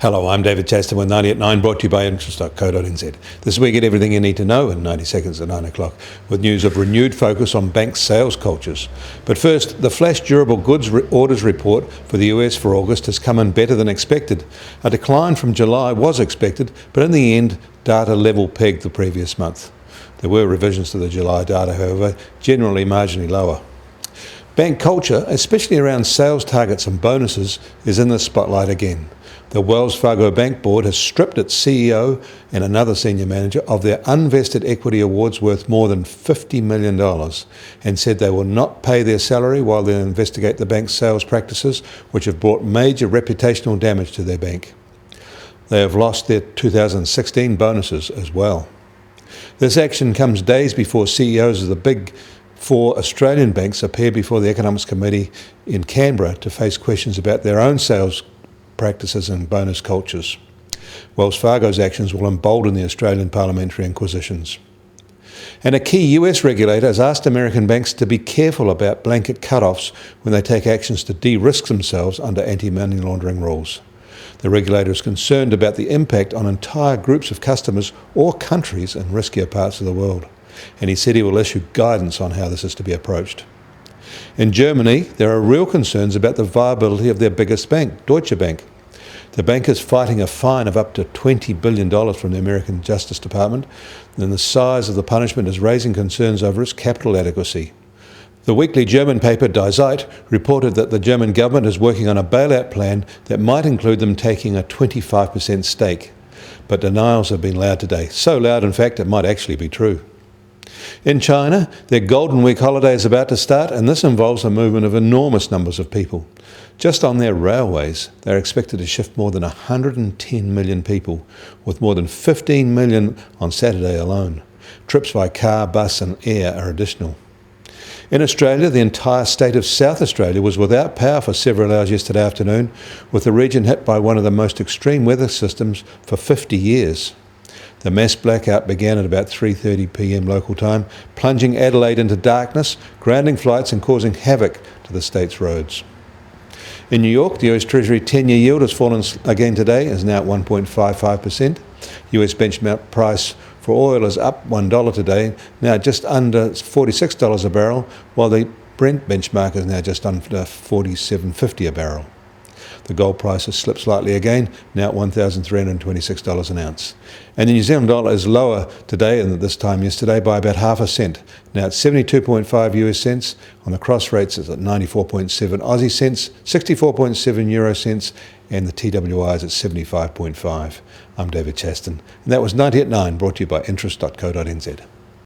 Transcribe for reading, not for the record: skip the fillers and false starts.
Hello, I'm David Chaston with 90 at 9, brought to you by interest.co.nz. This week, get everything you need to know in 90 seconds at 9 o'clock, with news of renewed focus on bank sales cultures. But first, the flash durable goods orders report for the US for August has come in better than expected. A decline from July was expected, but in the end, data level pegged the previous month. There were revisions to the July data, however, generally marginally lower. Bank culture, especially around sales targets and bonuses, is in the spotlight again. The Wells Fargo Bank Board has stripped its CEO and another senior manager of their unvested equity awards worth more than $50 million and said they will not pay their salary while they investigate the bank's sales practices, which have brought major reputational damage to their bank. They have lost their 2016 bonuses as well. This action comes days before CEOs of the big four Australian banks appear before the Economics Committee in Canberra to face questions about their own sales practices and bonus cultures. Wells Fargo's actions will embolden the Australian parliamentary inquisitions. And a key US regulator has asked American banks to be careful about blanket cut-offs when they take actions to de-risk themselves under anti-money laundering rules. The regulator is concerned about the impact on entire groups of customers or countries in riskier parts of the world, and he said he will issue guidance on how this is to be approached. In Germany, there are real concerns about the viability of their biggest bank, Deutsche Bank. The bank is fighting a fine of up to $20 billion from the American Justice Department, and the size of the punishment is raising concerns over its capital adequacy. The weekly German paper Die Zeit reported that the German government is working on a bailout plan that might include them taking a 25% stake. But denials have been loud today, so loud in fact it might actually be true. In China, their Golden Week holiday is about to start, and this involves a movement of enormous numbers of people. Just on their railways, they're expected to shift more than 110 million people, with more than 15 million on Saturday alone. Trips by car, bus and air are additional. In Australia, the entire state of South Australia was without power for several hours yesterday afternoon, with the region hit by one of the most extreme weather systems for 50 years. The mass blackout began at about 3:30 p.m. local time, plunging Adelaide into darkness, grounding flights and causing havoc to the state's roads. In New York, the US Treasury 10-year yield has fallen again today, is now at 1.55%. US benchmark price for oil is up $1 today, now just under $46 a barrel, while the Brent benchmark is now just under $47.50 a barrel. The gold price has slipped slightly again, now at $1,326 an ounce. And the New Zealand dollar is lower today than at this time yesterday by about half a cent. Now at 72.5 US cents. On the cross rates, it's at 94.7 Aussie cents, 64.7 Euro cents, and the TWI is at 75.5. I'm David Chaston, and that was 90 at 9, brought to you by interest.co.nz.